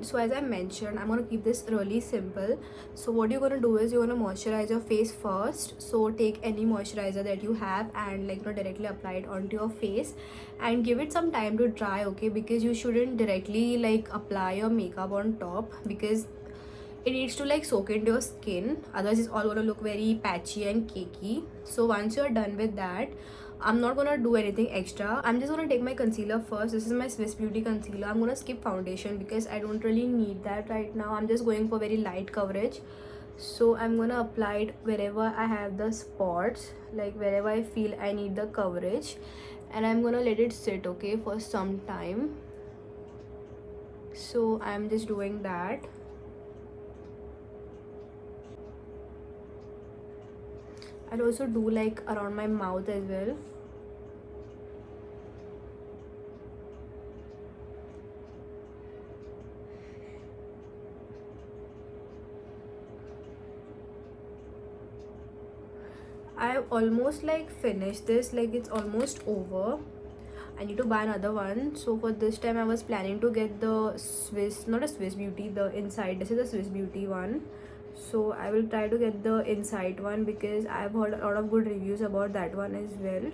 So as I mentioned, I'm going to keep this really simple. So what you're going to do is you're going to moisturize your face first. So take any moisturizer that you have and directly apply it onto your face and give it some time to dry, okay? Because you shouldn't directly apply your makeup on top, because it needs to soak into your skin, otherwise it's all gonna look very patchy and cakey. So once you're done with that, I'm not gonna do anything extra. I'm just gonna take my concealer first. This is my Swiss Beauty concealer. I'm gonna skip foundation because I don't really need that right now. I'm just going for very light coverage. So I'm gonna apply it wherever I have the spots, like wherever I feel I need the coverage, and I'm gonna let it sit, okay, for some time. So I'm just doing that. I'll also do around my mouth as well. I've almost finished this, it's almost over. I need to buy another one. So for this time I was planning to get the Swiss, not a Swiss Beauty, the Inside. This is a Swiss Beauty one. So I will try to get the Inside one because I've heard a lot of good reviews about that one as well.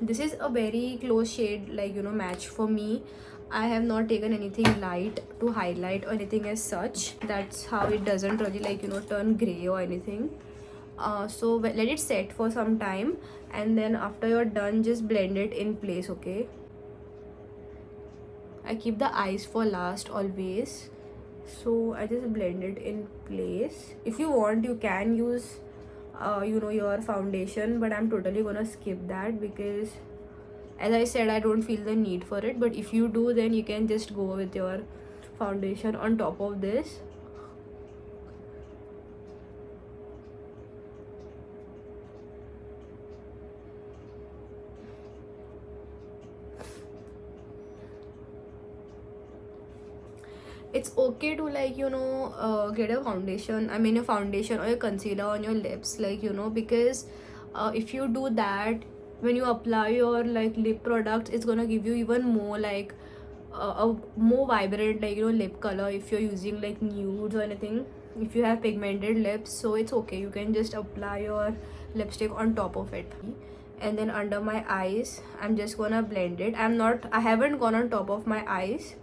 This is a very close shade match for me. I have not taken anything light to highlight or anything as such. That's how it doesn't really turn gray or anything. So let it set for some time, and then after you're done, just blend it in place, okay? I keep the eyes for last always, so I just blend it in place. If you want, you can use your foundation, but I'm totally gonna skip that because, as I said, I don't feel the need for it. But if you do, then you can just go with your foundation on top of this. It's okay to get a foundation, I mean a foundation or a concealer on your lips, because if you do that, when you apply your lip product, it's gonna give you even more a more vibrant lip color if you're using nudes or anything, if you have pigmented lips. So it's okay, you can just apply your lipstick on top of it. And then under my eyes, I'm just gonna blend it. I haven't gone on top of my eyes.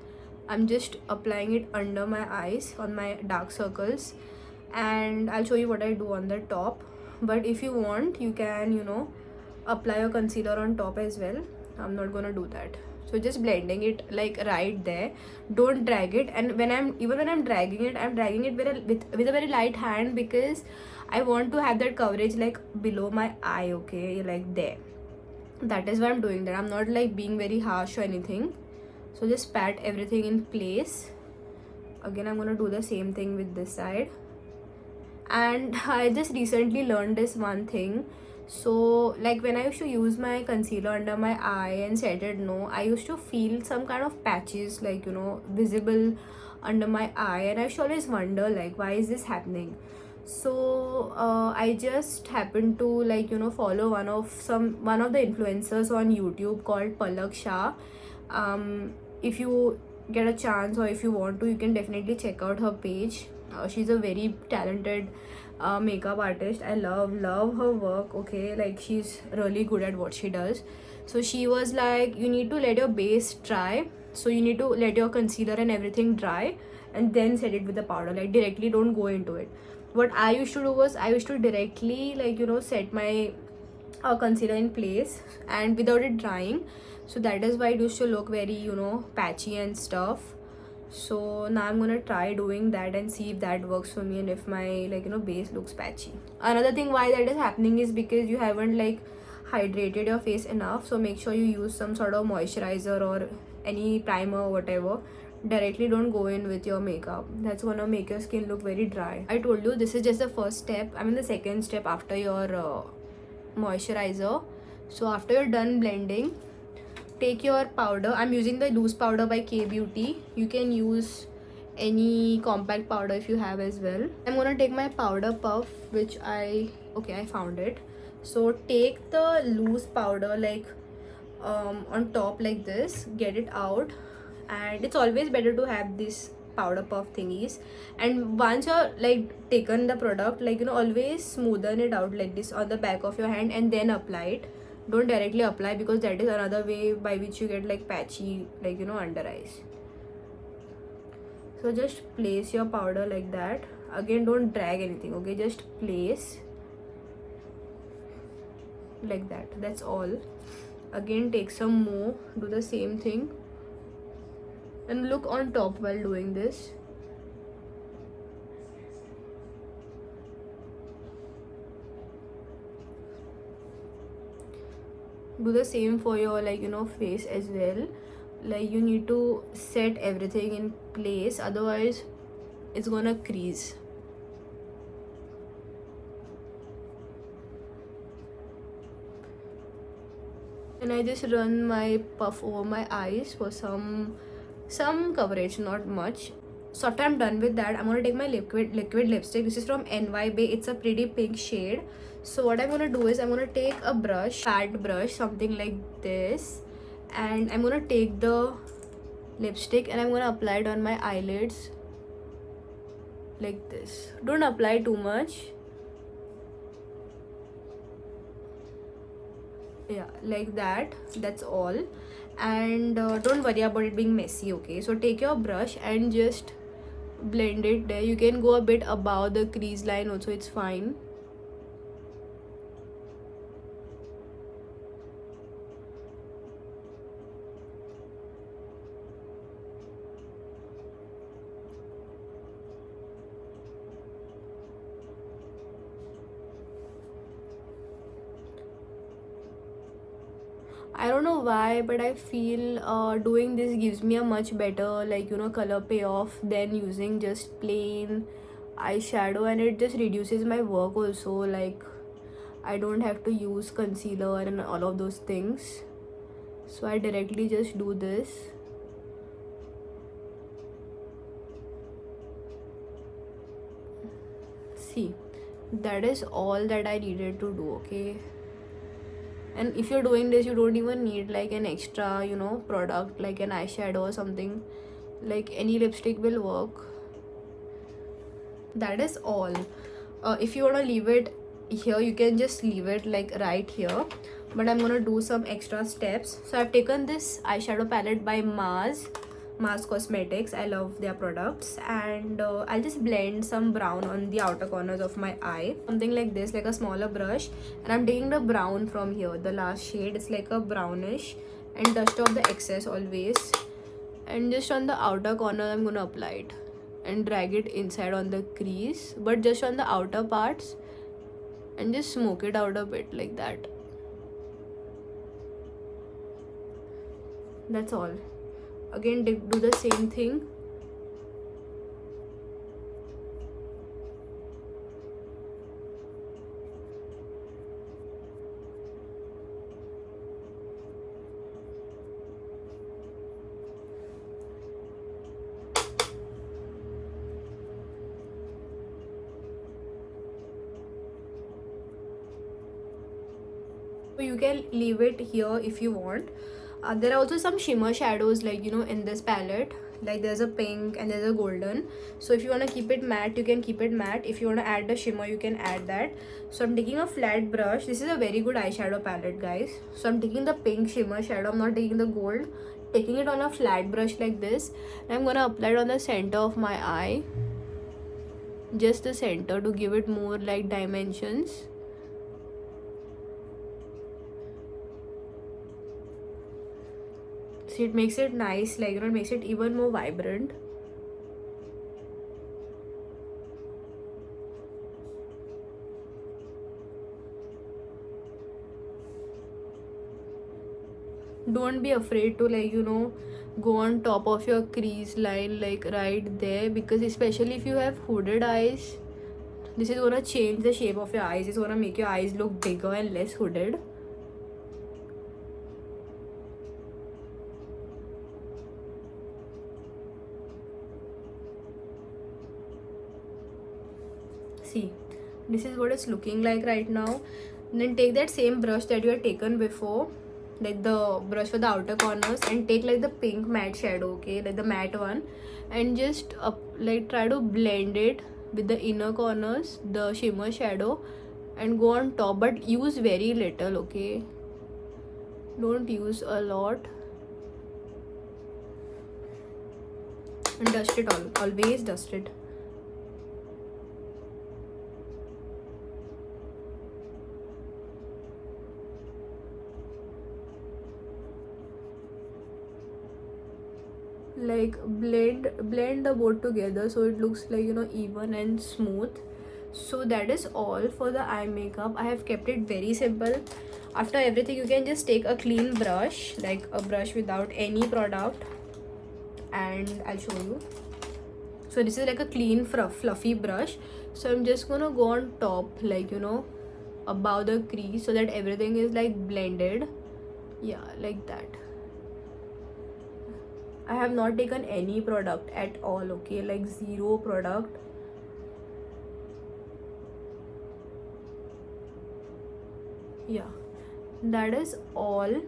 I'm just applying it under my eyes on my dark circles, and I'll show you what I do on the top. But if you want, you can apply your concealer on top as well. I'm not gonna do that. So just blending it right there, don't drag it. And when I'm dragging it, I'm dragging it with a very light hand, because I want to have that coverage below my eye, okay, there. That is why I'm doing that. I'm not being very harsh or anything. So just pat everything in place. Again, I'm gonna do the same thing with this side. And I just recently learned this one thing. So when I used to use my concealer under my eye and set it, no, I used to feel some kind of patches visible under my eye, and I used to always wonder why is this happening. So I just happened to follow one of the influencers on YouTube called Palak Shah. If you get a chance, or if you want to, you can definitely check out her page. She's a very talented makeup artist. I love her work, okay, she's really good at what she does. So she was like, you need to let your base dry, so you need to let your concealer and everything dry, and then set it with the powder, directly don't go into it. What I used to do was, I used to directly set my concealer in place and without it drying. So that is why it used to look very patchy and stuff. So now I'm gonna try doing that and see if that works for me, and if my base looks patchy. Another thing why that is happening is because you haven't hydrated your face enough. So make sure you use some sort of moisturizer or any primer or whatever. Directly don't go in with your makeup. That's gonna make your skin look very dry. I told you this is just the first step, I mean the second step after your moisturizer. So after you're done blending, take your powder. I'm using the loose powder by K Beauty. You can use any compact powder if you have as well. I'm gonna take my powder puff, which I found it. So take the loose powder on top like this, get it out, and it's always better to have this powder puff thingies. And once you're like taken the product, like always smoothen it out like this on the back of your hand and then apply it. Don't directly apply, because that is another way by which you get like patchy, like under eyes. So just place your powder like that. Again, don't drag anything, okay? Just place like that. That's all. Again, take some more, do the same thing, and look on top while doing this. Do the same for your like face as well. Like you need to set everything in place, otherwise it's gonna crease. And I just run my puff over my eyes for some coverage, not much. So after I'm done with that, I'm gonna take my liquid lipstick. This is from NY Bay. It's a pretty pink shade. So what I'm gonna do is I'm gonna take a brush, fat brush, something like this, and I'm gonna take the lipstick and I'm gonna apply it on my eyelids like this. Don't apply too much. Yeah, like that. That's all. And don't worry about it being messy, okay? So take your brush and just blend it there. You can go a bit above the crease line also, it's fine. I don't know why, but I feel doing this gives me a much better like color payoff than using just plain eyeshadow, and it just reduces my work also. Like I don't have to use concealer and all of those things, so I directly just do this. See, that is all that I needed to do, okay? And if you're doing this, you don't even need like an extra product like an eyeshadow or something. Like any lipstick will work. That is all. If you want to leave it here, you can just leave it like right here, but I'm gonna do some extra steps. So I've taken this eyeshadow palette by Mars Cosmetics. I love their products, and I'll just blend some brown on the outer corners of my eye, something like this, like a smaller brush. And I'm taking the brown from here, the last shade. It's like a brownish, and dust off the excess always. And just on the outer corner I'm gonna apply it and drag it inside on the crease, but just on the outer parts, and just smoke it out a bit like that. That's all. Again, do the same thing. So you can leave it here if you want. There are also some shimmer shadows like in this palette. Like there's a pink and there's a golden. So if you want to keep it matte, you can keep it matte. If you want to add the shimmer, you can add that. So I'm taking a flat brush. This is a very good eyeshadow palette, guys. So I'm taking the pink shimmer shadow. I'm not taking the gold. Taking it on a flat brush like this. And I'm gonna apply it on the center of my eye. Just the center to give it more like dimensions. See, it makes it nice, like it makes it even more vibrant. Don't be afraid to like go on top of your crease line, like right there, because especially if you have hooded eyes, this is gonna change the shape of your eyes. It's gonna make your eyes look bigger and less hooded. See, this is what it's looking like right now. And then take that same brush that you had taken before. like the brush for the outer corners, and take like the pink matte shadow, okay, like the matte one, and just like try to blend it with the inner corners, the shimmer shadow, and go on top, but use very little, okay, don't use a lot, and dust it always dust it. Like blend the both together so it looks like, you know, even and smooth. So that is all for the eye makeup. I have kept it very simple. After everything, you can just take a clean brush, like a brush without any product, and I'll show you. So this is like a clean fluffy brush. So I'm just gonna go on top, like, you know, above the crease, so that everything is like blended. Yeah, like that. I have not taken any product at all, okay, like zero product. Yeah, that is all.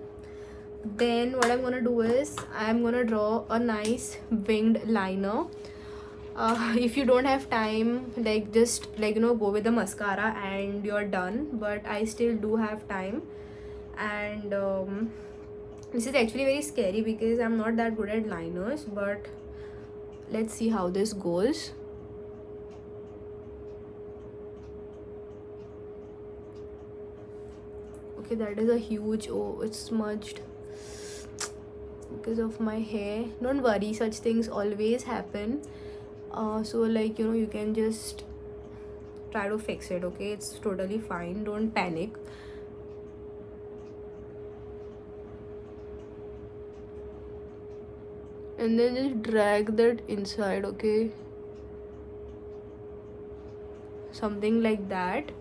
Then what I'm gonna do is I'm gonna draw a nice winged liner. If you don't have time, like just like, you know, go with the mascara and you're done, but I still do have time. And this is actually very scary because I'm not that good at liners, but let's see how this goes. Okay, that is a huge, oh, it's smudged because of my hair. Don't worry, such things always happen. So like, you know, you can just try to fix it, okay, it's totally fine, don't panic. And then just drag that inside, okay, something like that.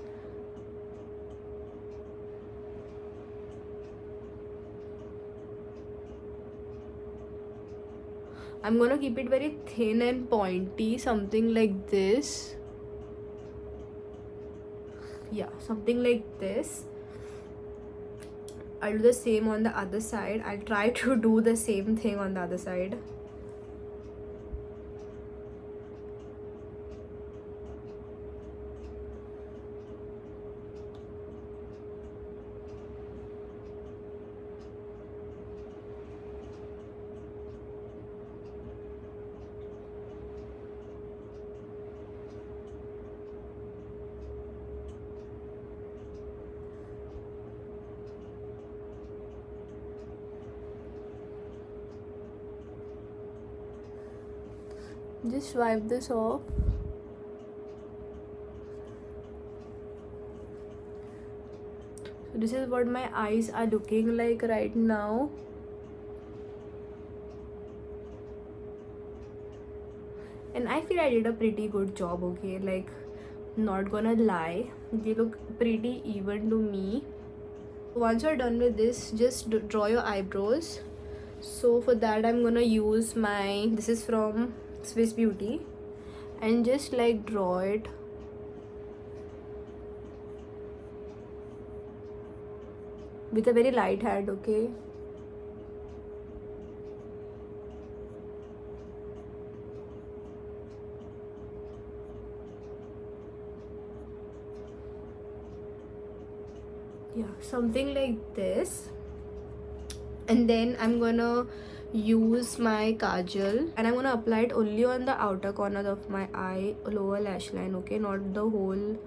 I'm gonna keep it very thin and pointy, something like this. Yeah, something like this. I'll do the same on the other side. I'll try to do the same thing on the other side. Just wipe this off. So this is what my eyes are looking like right now. And I feel I did a pretty good job, okay, like not gonna lie, they look pretty even to me. Once you're done with this, just draw your eyebrows. So for that, I'm gonna use my, this is from Swiss Beauty, and just like draw it. With a very light hand, okay. Yeah, something like this. And then I'm gonna use my kajal, and I'm gonna apply it only on the outer corner of my eye, lower lash line, okay, not the whole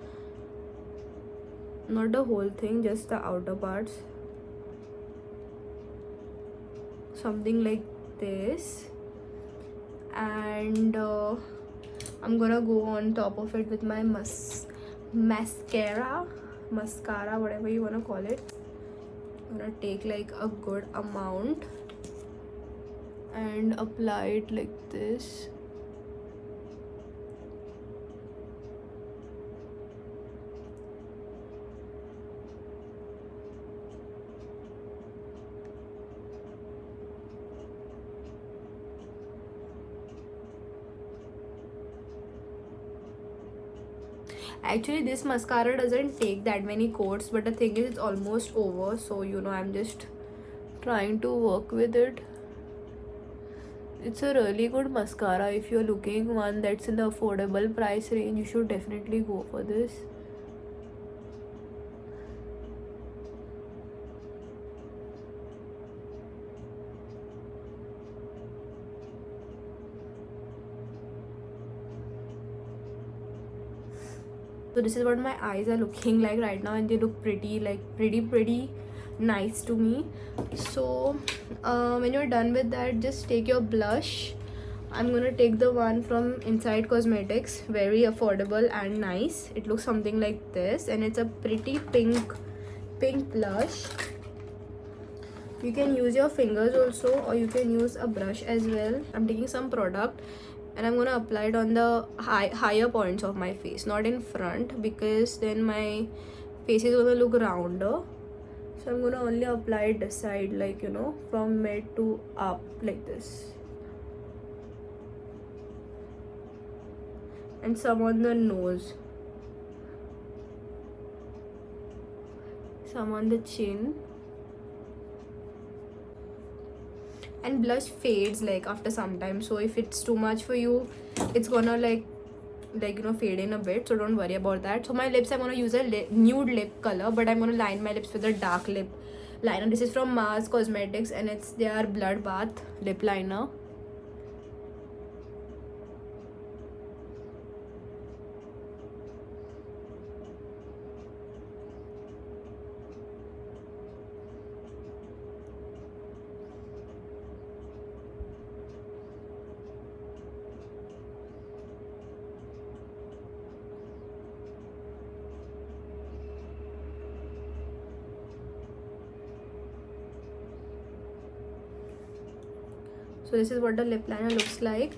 thing, just the outer parts, something like this. And I'm gonna go on top of it with my mascara, whatever you wanna call it. I'm gonna take like a good amount and apply it like this. Actually, this mascara doesn't take that many coats, but the thing is, it's almost over, so you know, I'm just trying to work with it. It's a really good mascara. If you're looking one that's in the affordable price range, you should definitely go for this. So this is what my eyes are looking like right now, and they look pretty, like pretty nice to me. So when you're done with that, just take your blush. I'm gonna take the one from Inside Cosmetics, very affordable and nice. It looks something like this, and it's a pretty pink blush. You can use your fingers also, or you can use a brush as well. I'm taking some product and I'm gonna apply it on the higher points of my face, not in front, because then my face is gonna look rounder. So I'm gonna only apply it this side, like, you know, from mid to up, like this. And some on the nose, some on the chin. And blush fades like after some time, so if it's too much for you, it's gonna like you know, fade in a bit, so don't worry about that. So my lips, I'm gonna use a nude lip color, but I'm gonna line my lips with a dark lip liner. This is from Mars Cosmetics, and it's their Bloodbath lip liner. So this is what the lip liner looks like.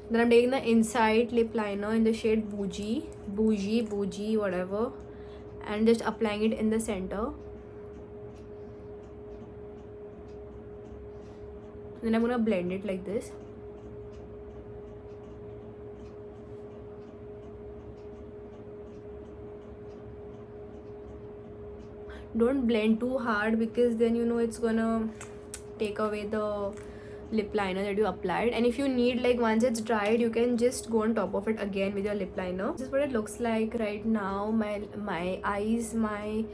Then I'm taking the Inside lip liner in the shade Bougie, whatever, and just applying it in the center. Then I'm gonna blend it like this. Don't blend too hard, because then, you know, it's gonna take away the lip liner that you applied. And if you need, like, once it's dried, you can just go on top of it again with your lip liner. This is what it looks like right now. My eyes, my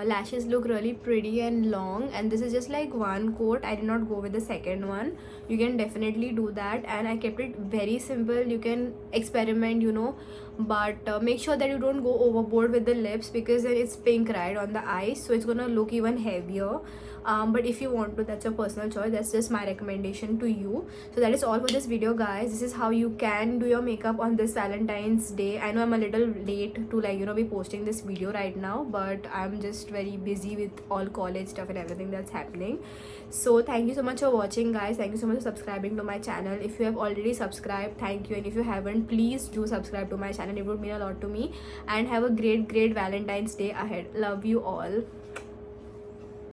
lashes look really pretty and long, and this is just like one coat. I did not go with the second one. You can definitely do that, and I kept it very simple. You can experiment, you know, but make sure that you don't go overboard with the lips, because then it's pink right on the eyes, so it's gonna look even heavier. But if you want to, that's your personal choice. That's just my recommendation to you. So that is all for this video, guys. This is how you can do your makeup on this Valentine's Day. I know I'm a little late to, like, you know, be posting this video right now, but I'm just very busy with all college stuff and everything that's happening. So thank you so much for watching, guys. Thank you so much for subscribing to my channel. If you have already subscribed, thank you, and if you haven't, please do subscribe to my channel. It would mean a lot to me. And have a great Valentine's Day ahead. Love you all.